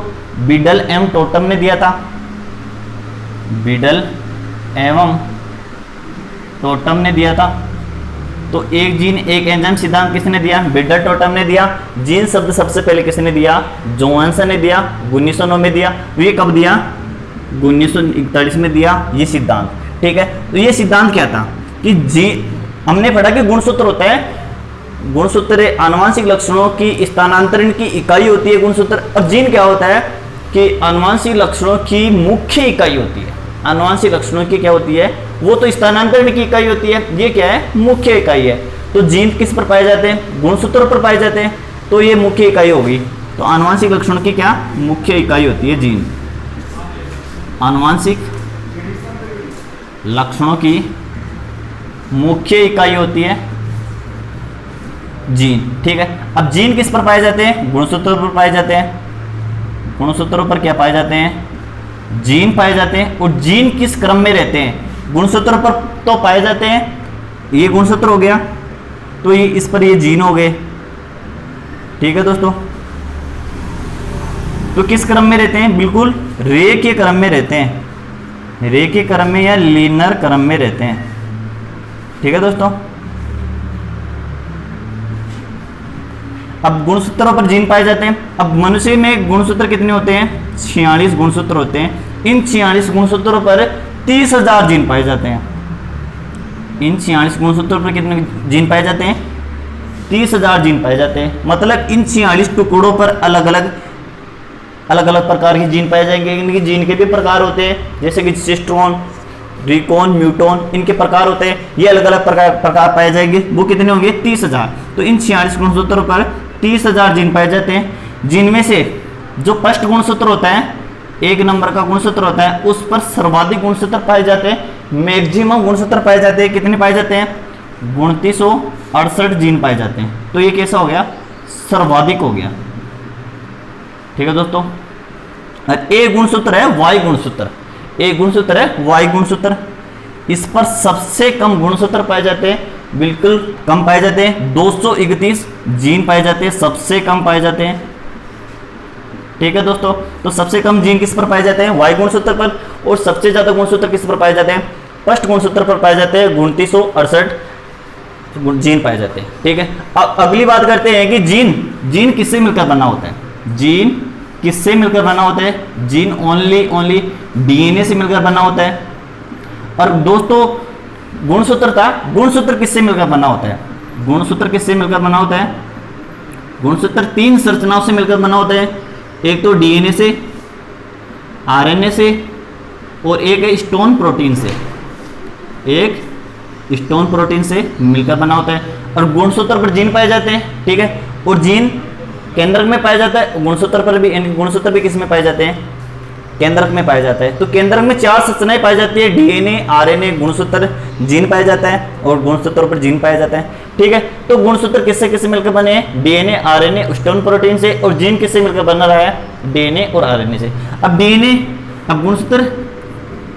बीडल एवं टोटम ने दिया था। बीडल एवं टोटम ने दिया था। तो एक जीन एक एंजाइम सिद्धांत किसने दिया? बीडल टोटम ने दिया। जीन शब्द सबसे पहले किसने दिया? जोहानसन ने दिया, 1909 में दिया। ये कब दिया? 1941 में दिया ये सिद्धांत। ठीक है, तो ये सिद्धांत क्या था कि हमने पढ़ा कि गुणसूत्र होता है, गुणसूत्र आनुवंशिक लक्षणों की स्थानांतरण की इकाई होती है गुणसूत्र। और जीन क्या होता है कि आनुवंशिक लक्षणों की मुख्य इकाई होती है। आनुवंशिक लक्षणों की क्या होती है? वो तो स्थानांतरण की इकाई होती है, ये क्या है? मुख्य इकाई है। तो जीन किस पर पाए जाते हैं? गुणसूत्र पर पाए जाते हैं, तो ये मुख्य इकाई होगी। तो आनुवंशिक लक्षणों की क्या मुख्य इकाई होती है? जीन। आनुवंशिक लक्षणों की मुख्य इकाई होती है जीन। ठीक है, अब जीन किस पर पाए जाते हैं? गुणसूत्रों पर पाए जाते हैं। गुणसूत्रों पर क्या पाए जाते हैं? जीन पाए जाते हैं। और जीन किस क्रम में रहते हैं? गुणसूत्र पर तो पाए जाते हैं, ये गुणसूत्र हो गया, तो ये इस पर ये जीन हो गए। ठीक है दोस्तों, तो किस क्रम में रहते हैं? बिल्कुल रेखीय क्रम में रहते हैं, रेखीय क्रम में या लीनियर क्रम में रहते हैं। ठीक है दोस्तों, अब गुणसूत्रों पर जीन पाए जाते हैं। अब मनुष्य में गुणसूत्र कितने होते हैं? 46 गुणसूत्र होते हैं। इन 46 गुणसूत्रों पर 30,000 जीन पाए जाते हैं। इन 46 गुणसूत्रों पर कितने जीन पाए जाते हैं? 30,000 जीन पाए जाते हैं। मतलब इन 46 टुकड़ों पर अलग अलग प्रकार के जीन पाए जाएंगे। इनके जीन के भी प्रकार होते हैं, जैसे कि सिस्ट्रोन, रिकॉन, म्यूटोन, इनके प्रकार होते हैं। ये अलग अलग प्रकार पाए जाएंगे। वो कितने होंगे? 30,000। तो इन 46 गुणसूत्रों पर 30,000 जीन पाए जाते हैं। जिनमें से जो फर्स्ट गुणसूत्र होता है, 1 नंबर का गुणसूत्र होता है, उस पर सर्वाधिक गुणसूत्र पाए जाते हैं। मैक्सिमम गुणसूत्र पाए जाते हैं। कितने पाए जाते हैं? 2968 जीन पाए जाते हैं। तो ये कैसा हो गया? सर्वाधिक हो गया। ठीक है दोस्तों, एक गुणसूत्र है वाई गुणसूत्र। एक गुणसूत्र है वाई गुणसूत्र, इस पर सबसे कम गुणसूत्र पाए जाते हैं, बिल्कुल कम पाए जाते हैं। 231 जीन पाए जाते हैं, सबसे कम पाए जाते हैं। ठीक है दोस्तों। तो सबसे कम जीन किस पर पाए जाते हैं, वाई गुणसूत्र पर, और सबसे ज्यादा गुणसूत्र किस पर पाए जाते हैं, फर्स्ट गुणसूत्र पर पाए जाते हैं, 2968 जीन पाए जाते हैं। ठीक है, अब अगली बात करते हैं कि जीन किससे मिलकर बना होता है, जीन किससे मिलकर बना होता है, जीन ओनली डीएनए से मिलकर बना होता है। और दोस्तों गुणसूत्र था, गुणसूत्र किससे मिलकर बना होता है, गुणसूत्र किससे मिलकर बना होता है, गुणसूत्र 3 संरचनाओं से मिलकर बना होता है, एक तो डीएनए से, आरएनए से, और एक है स्टोन प्रोटीन से, एक स्टोन प्रोटीन से मिलकर बना होता है। और गुणसूत्र पर जीन पाए जाते हैं। ठीक है, और जीन केंद्रक में पाया जाता है, गुणसूत्र पर भी, गुणसूत्र भी किस में पाए जाते हैं, केंद्रक में पाया जाता है। तो केंद्रक में 4 संरचनाएं पाई जाती है, डीएनए, आरएनए, गुणसूत्र, जीन पाया जाता है, और गुणसूत्र पर जीन पाया जाता है। ठीक है, तो गुणसूत्र किससे किससे मिलकर बने हैं, डीएनए, आरएनए, स्टोन प्रोटीन से, और जीन किससे मिलकर बना रहा है, डीएनए और आरएनए से। अब डीएनए, अब गुणसूत्र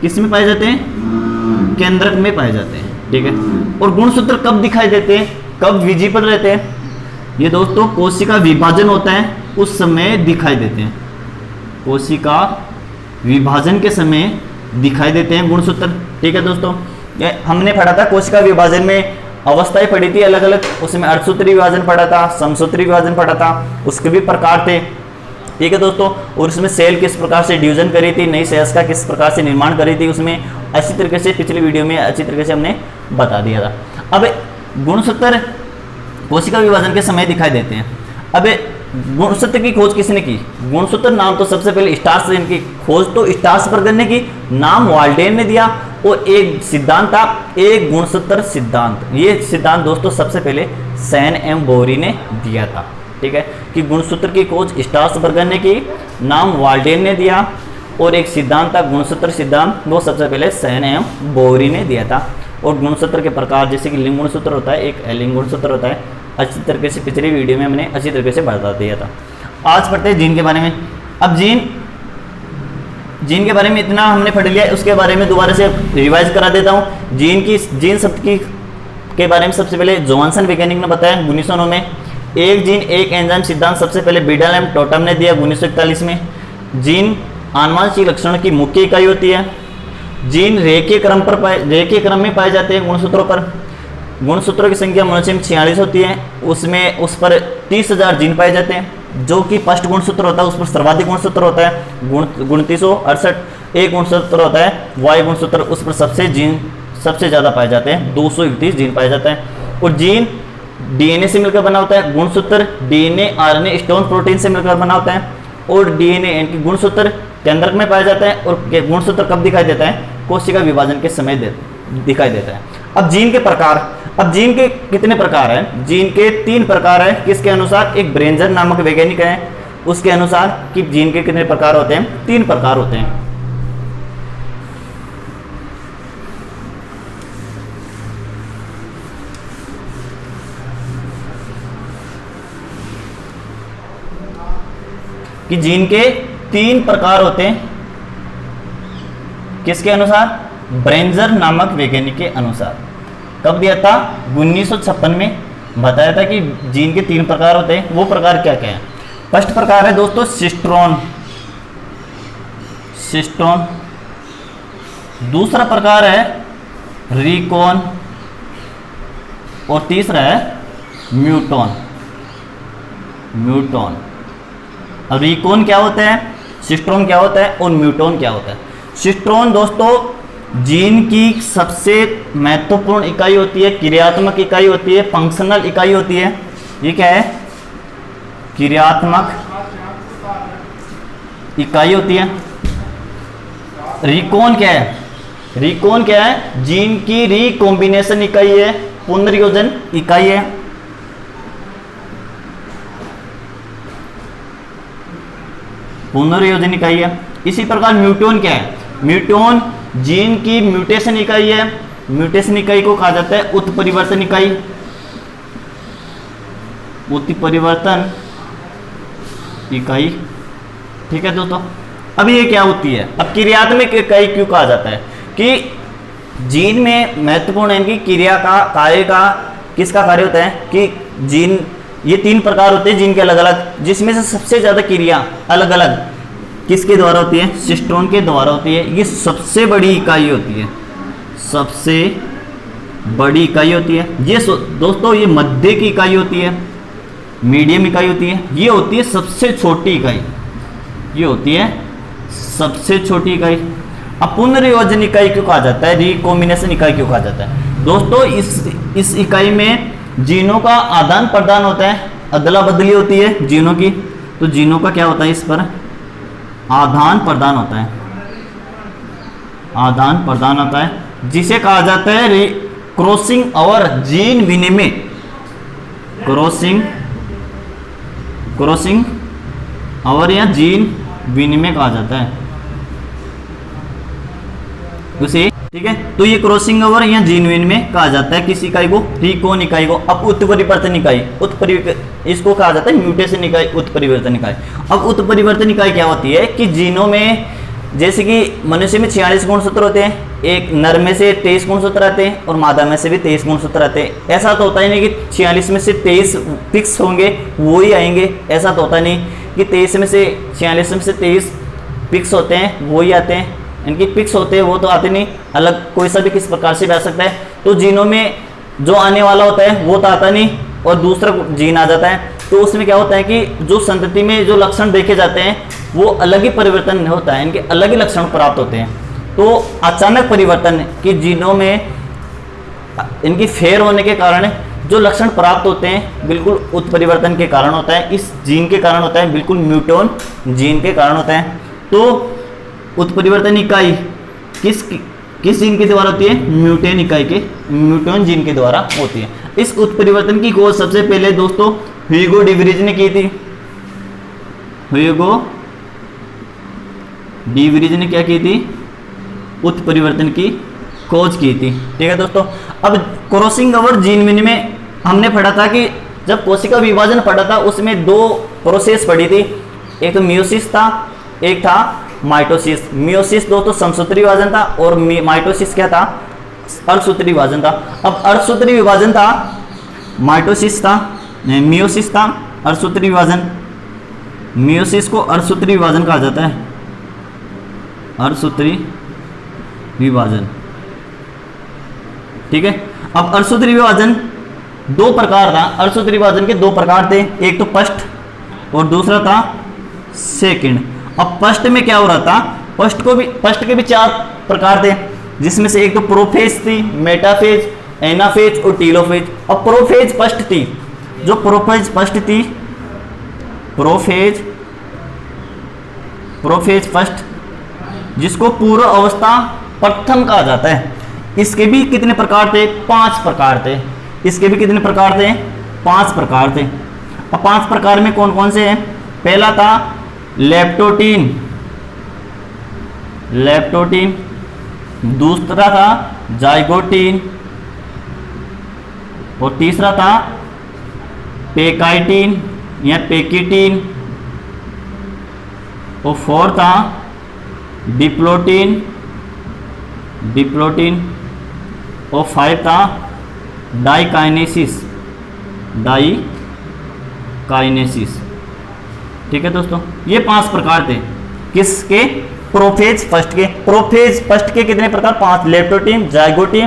किस में पाए जाते हैं, केंद्रक में पाए जाते हैं। ठीक है, और गुणसूत्र कब दिखाई देते हैं, कब विजिबल रहते हैं, ये दोस्तों कोशिका विभाजन होता है उस समय दिखाई देते हैं, कोशिका विभाजन के समय दिखाई देते हैं गुणसूत्र। ठीक है दोस्तों, ये हमने पढ़ा था कोशिका विभाजन में अवस्थाएं पढ़ी थी अलग अलग, उसमें अर्धसूत्री विभाजन पढ़ा था, समसूत्री विभाजन पढ़ा था, उसके भी प्रकार थे। ठीक है दोस्तों, और उसमें सेल किस प्रकार से डिवीजन करी थी, नई सेल्स का किस प्रकार से निर्माण करी थी, उसमें अच्छी तरीके से पिछली वीडियो में अच्छी तरीके से हमने बता दिया था। अब गुणसूत्र कोशिका विभाजन के समय दिखाई देते हैं। अब गुणसूत्र की खोज किसने की, गुणसूत्र नाम तो सबसे पहले स्टार्स, इनकी खोज तो स्टार्स बर्गर ने की, नाम वाल्डेन ने दिया, और एक सिद्धांत था, एक गुणसूत्र सिद्धांत। ये सिद्धांत दोस्तों सबसे पहले सैन एम बोरी ने दिया था। ठीक है, कि गुणसूत्र की खोज स्टार्स बर्गर ने की, नाम वाल्डेन ने दिया, और एक सिद्धांत था गुणसूत्र सिद्धांत, वो सबसे पहले सैन एम बोरी ने दिया था। और गुणसूत्र के प्रकार जैसे कि लिंग गुणसूत्र होता है, एक एलिंग गुणसूत्र होता है, अच्छी तरीके से पिछली वीडियो में हमने अच्छी तरीके से बता दिया था। आज पढ़ते हैं जीन के बारे में। अब जीन के बारे में इतना हमने पढ़ लिया, उसके बारे में दोबारा से रिवाइज करा देता हूँ। जीन शब्द के बारे में सबसे पहले जॉनसन वैज्ञानिक ने बताया 1909 में। एक जीन एक एंजाइम सिद्धांत सबसे पहले बीडल एम टोटम ने दिया 1941 में। जीन आनुवंशिक लक्षण की मुख्य इकाई होती है। जीन रेखीय क्रम में पाए जाते हैं गुणसूत्रों पर। गुणसूत्रों की संख्या मनुष्य में 46 होती है, उसमें उस पर 30,000 जीन पाए जाते हैं। जो कि फर्स्ट गुणसूत्र होता है उस पर सर्वाधिक गुणसूत्र होता है 2968। एक गुणसूत्र होता है वाई गुणसूत्र, उस पर सबसे ज़्यादा पाए जाते हैं, 231 जीन पाए जाते हैं। और जीन डीएनए से मिलकर बना होता है, गुणसूत्र डीएनए, आरएनए, स्टोन प्रोटीन से मिलकर बना होता है। और डीएनए यानी गुणसूत्र केंद्रक में पाया जाता है, और गुणसूत्र कब दिखाई देता है, कोशिका विभाजन के समय दिखाई देता है। अब जीन के प्रकार, अब जीन के कितने प्रकार हैं, जीन के 3 प्रकार हैं। किसके अनुसार, एक ब्रेंजर नामक वैज्ञानिक है, उसके अनुसार कि जीन के कितने प्रकार होते हैं, 3 प्रकार होते हैं। कि जीन के 3 प्रकार होते हैं, किसके अनुसार, ब्रेंजर नामक वैज्ञानिक के अनुसार। कब दिया था, 1956 में बताया था कि जीन के 3 प्रकार होते हैं। वो प्रकार क्या क्या है, फर्स्ट प्रकार है दोस्तों सिस्टोन, दूसरा प्रकार है रिकॉन, और तीसरा है म्यूटोन। अब रिकॉन क्या होता है, सिस्टोन क्या होता है, और म्यूटोन क्या होता है। सिस्टोन दोस्तों जीन की सबसे महत्वपूर्ण इकाई होती है, क्रियात्मक इकाई होती है, फंक्शनल इकाई होती है। ये क्या है, क्रियात्मक इकाई होती है। रिकॉन क्या है, रिकॉन क्या है, जीन की रिकॉम्बिनेशन इकाई है, पुनर्योजन इकाई है। पुनर्योजन इकाई है। इसी प्रकार म्यूटोन क्या है, म्यूटोन जीन की म्यूटेशन इकाई है। म्यूटेशन इकाई को कहा जाता है उत्परिवर्तन इकाई, उत्परिवर्तन इकाई। ठीक है दोस्तों, अब ये क्या होती है, अब क्रियात्मक इकाई क्यों कहा जाता है, कि जीन में महत्वपूर्ण है कि क्रिया का, कार्य का, किसका कार्य होता है कि जीन ये 3 प्रकार होते हैं जीन के अलग अलग, जिसमें से सबसे ज्यादा क्रिया अलग अलग किसके द्वारा होती है? सिस्टोन के द्वारा होती है। ये सबसे बड़ी इकाई होती है, सबसे बड़ी इकाई होती है। ये दोस्तों ये मध्य की इकाई होती है, मीडियम इकाई होती है। ये होती है सबसे छोटी इकाई, ये होती है सबसे छोटी इकाई। अब पुनर्योजन इकाई क्यों कहा जाता है, रिकॉम्बिनेशन इकाई क्यों कहा जाता है? दोस्तों इस इकाई में जीनों का आदान प्रदान होता है, अदला बदली होती है जीनों की। तो जीनों का क्या होता है? इस पर आदान प्रदान होता है, आदान प्रदान होता है, जिसे कहा जाता है क्रॉसिंग और जीन विनिमय। क्रॉसिंग और या जीन विनिमय कहा जाता है उसे, ठीक है। तो ये क्रॉसिंग ओवर या जीन विनिमय कहा जाता है किस इकाई को? रिकॉन इकाई को। अब उत्परिवर्तन इकाई, इसको कहा जाता है म्यूटेशन इकाई, उत्परिवर्तन इकाई। अब उत्परिवर्तन इकाई क्या होती है कि जीनों में, जैसे कि मनुष्य में 46 गुणसूत्र होते हैं, एक नर में से 23 गुणसूत्र आते हैं और मादा में से भी 23 गुणसूत्र आते हैं। ऐसा तो होता ही नहीं कि 46 में से 23 फिक्स होंगे वो ही आएंगे, ऐसा तो होता नहीं कि 23 में से 46 में से 23 फिक्स होते हैं वो ही आते हैं। इनकी फिक्स होते हैं वो तो आते नहीं, अलग कोई सा भी किस प्रकार से भी आ सकता है। तो जीनों में जो आने वाला होता है वो तो आता नहीं और दूसरा जीन आ जाता है, तो उसमें क्या होता है कि जो संतति में जो लक्षण देखे जाते हैं वो अलग ही परिवर्तन होता है, इनके अलग ही लक्षण प्राप्त होते हैं। तो अचानक परिवर्तन की जीनों में इनकी फेर होने के कारण जो लक्षण प्राप्त होते हैं बिल्कुल उत्परिवर्तन के कारण होता है, इस जीन के कारण होता है, बिल्कुल म्यूटोन जीन के कारण होता है। तो उत्परिवर्तन इकाई किस जीन के द्वारा होती है? म्यूटेन इकाई के, म्यूटोन जीन के द्वारा होती है। इस उत्परिवर्तन की खोज सबसे पहले दोस्तों ह्यूगो डिवरीज ने की थी। ह्यूगो डिवरीज ने क्या की थी? उत्परिवर्तन की खोज की थी, ठीक है दोस्तों। अब क्रॉसिंग ओवर जीन विनिमय हमने पढ़ा था कि जब कोशिका विभाजन पढ़ा था उसमें 2 प्रोसेस पढ़ी थी, एक तो मियोसिस था, एक था माइटोसिस। मियोसिस दोस्तों समसूत्री विभाजन था और माइटोसिस क्या था? अर्धसूत्री विभाजन था। अब अर्धसूत्री विभाजन था, माइटोसिस था, मियोसिस था अर्धसूत्री विभाजन। मियोसिस को अर्धसूत्री विभाजन कहा जाता है, अर्धसूत्री विभाजन, ठीक है। अब अर्धसूत्री विभाजन 2 प्रकार था, अर्धसूत्री विभाजन के 2 प्रकार थे, एक तो फर्स्ट और दूसरा था सेकंड। अब फर्स्ट में क्या हो रहा था? फर्स्ट के भी 4 प्रकार थे, जिसमें से एक तो प्रोफेज थी, मेटाफेज, एनाफेज और टीलोफेज। अब प्रोफेज फर्स्ट थी, जो प्रोफेज फर्स्ट थी, प्रोफेज फर्स्ट, जिसको पूर्व अवस्था प्रथम कहा जाता है। इसके भी कितने प्रकार थे? 5 प्रकार थे। इसके भी कितने प्रकार थे? 5 प्रकार थे। अब 5 प्रकार में कौन कौन से हैं? पहला था लेप्टोटीन, दूसरा था जाइगोटीन और तीसरा था पेकाइटिन या पेकिटीन और फोर्थ था डिप्लोटीन और 5 था डाइकाइनेसिस, ठीक है दोस्तों। ये 5 प्रकार थे किसके? प्रोफेज फर्स्ट के। प्रोफेज फर्स्ट के कितने प्रकार? 5, लेप्टोटीन, जाइगोटीन,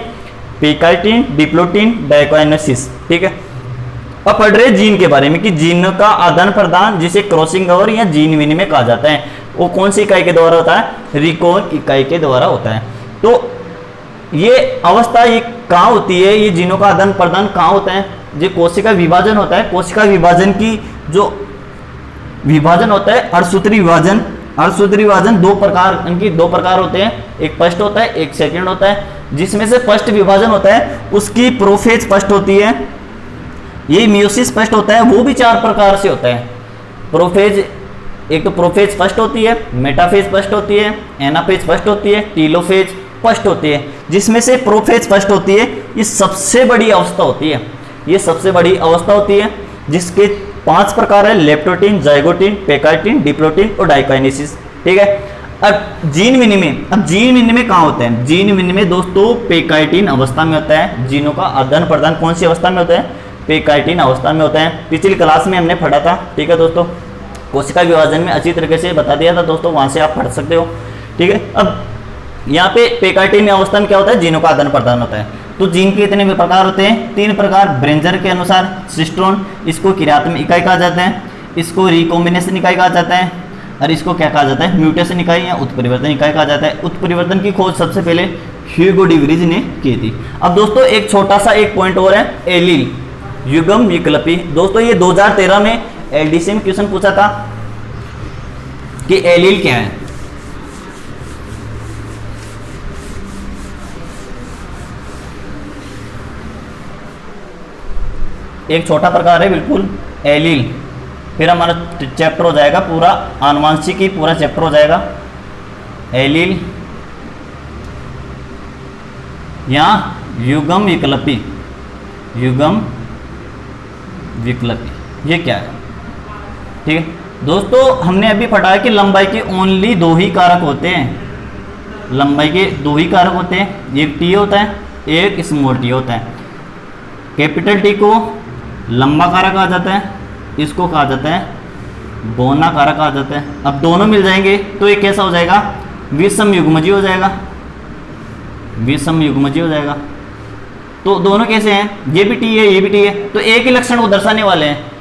पेकाइटिन, डिप्लोटीन, डाइकाइनेसिस, ठीक है। अब पढ़ रहे जीन के बारे में कि जीन का आदान प्रदान जिसे क्रॉसिंग ओवर या जीन विनिमय कहा जाता है, वो कौन सी इकाई के द्वारा होता है? रिकॉन इकाई के द्वारा होता है। तो ये अवस्था ये कहाँ होती है? ये जीनों का आदान प्रदान कहाँ होता है? जो कोशिका विभाजन होता है, कोशिका विभाजन की जो विभाजन होता है अर्धसूत्री विभाजन। अर्धसूत्री विभाजन 2 प्रकार, इनकी 2 प्रकार होते हैं, एक फर्स्ट होता है, एक सेकंड होता है। जिसमें से फर्स्ट विभाजन होता है उसकी प्रोफेज फर्स्ट होती है, ये मियोसिस फर्स्ट होता है, वो भी 4 प्रकार से होता है। प्रोफेज, एक तो प्रोफेज फर्स्ट होती है, मेटाफेज फर्स्ट होती है, एनाफेज फर्स्ट होती है, टीलोफेज फर्स्ट होती है। जिसमें से प्रोफेज फर्स्ट होती है, ये सबसे बड़ी अवस्था होती है, ये सबसे बड़ी अवस्था होती है, जिसके 5 प्रकार है, लेप्टोटीन, जाइगोटीन, पेकाइटिन, डिप्लोटीन और डाइकाइनेसिस, ठीक है। अब जीन विनिमय कहाँ होता है? जीन विनिमय दोस्तों पेकाइटिन अवस्था में होता है। जीनों का आदान प्रदान कौन सी अवस्था में होता है? पेकाइटिन अवस्था में होते हैं। पिछली क्लास में हमने पढ़ा था, ठीक है दोस्तों, कोशिका विभाजन में अच्छी तरीके से बता दिया था दोस्तों, वहां से आप पढ़ सकते हो, ठीक है। अब यहाँ पे पेकाइटिन अवस्था में क्या होता है, जीनों का आदान प्रदान होता है। तो जीन के इतने प्रकार होते हैं, 3 प्रकार। ब्रेंजर के अनुसार सिस्ट्रोन, इसको क्रियात्मक इकाई कहा जाता है, इसको रिकॉम्बिनेशन इकाई कहा जाता है, और इसको क्या कहा जाता है, म्यूटेशन इकाई या उत्परिवर्तन इकाई कहा जाता है। उत्परिवर्तन की खोज सबसे पहले ह्यूगो डी व्रीज ने की थी। अब दोस्तों एक छोटा सा एक पॉइंट और है, एलील युग्म विकल्पी। दोस्तों ये 2013 में एलडीसी में क्वेश्चन पूछा था कि एलील क्या है। एक छोटा प्रकार है बिल्कुल एलील, फिर हमारा चैप्टर हो जाएगा पूरा आनुवांशिकी, पूरा चैप्टर हो जाएगा एलील या युग्म विकल्पी। युग्म विकल्पी ये क्या है, ठीक है दोस्तों। हमने अभी पढ़ा है कि लंबाई के ओनली 2 ही कारक होते हैं। लंबाई के 2 ही कारक होते हैं, एक टी होता है, एक स्मॉल टी होता है। कैपिटल टी को लंबा कारक कहा जाता है, इसको कहा जाता है बौना कारक कहा जाता है। अब दोनों मिल जाएंगे तो ये कैसा हो जाएगा, विषम युग्मजी हो जाएगा, विषम युग्मजी हो जाएगा। तो दोनों कैसे हैं, ये भी टी है, ये भी टी है, तो एक ही लक्षण को दर्शाने वाले हैं,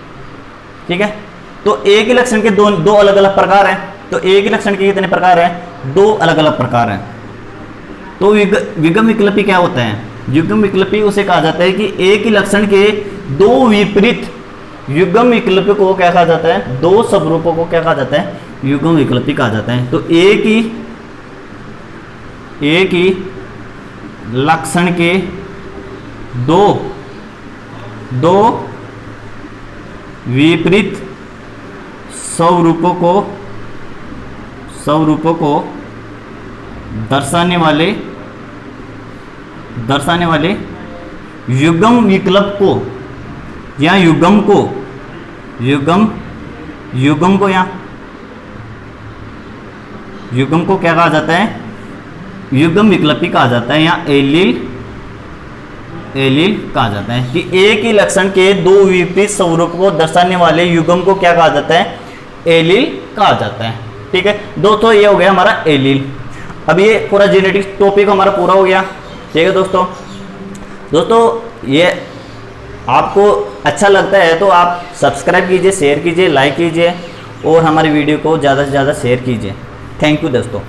ठीक है। तो एक ही लक्षण के दो अलग अलग प्रकार हैं। तो एक ही लक्षण के कितने प्रकार हैं, 2 अलग अलग प्रकार हैं। तो युग्म विकल्पी क्या होता है, युग्म विकल्पी उसे कहा जाता है कि एक ही लक्षण के 2 विपरीत युग्म विकल्प को क्या कहा जाता है, 2 स्वरूपों को क्या कहा जाता है, युग्म विकल्पी कहा जाता है। तो एक ही लक्षण के दो विपरीत स्वरूपों को दर्शाने वाले युग्म विकल्प को या युग्म को क्या कहा जाता है, युग्म विकल्पी कहा जाता है या एलील कहा जाता है। कि एक ही लक्षण के 2 विपरीत स्वरूप को दर्शाने वाले युग्म को क्या कहा जाता है, एलील कहा जाता है, ठीक है दोस्तों। ये हो गया हमारा एलील। अब ये पूरा जेनेटिक्स टॉपिक हमारा पूरा हो गया, ठीक है दोस्तों ये आपको अच्छा लगता है तो आप सब्सक्राइब कीजिए, शेयर कीजिए, लाइक कीजिए और हमारी वीडियो को ज़्यादा से ज़्यादा शेयर कीजिए। थैंक यू दोस्तों।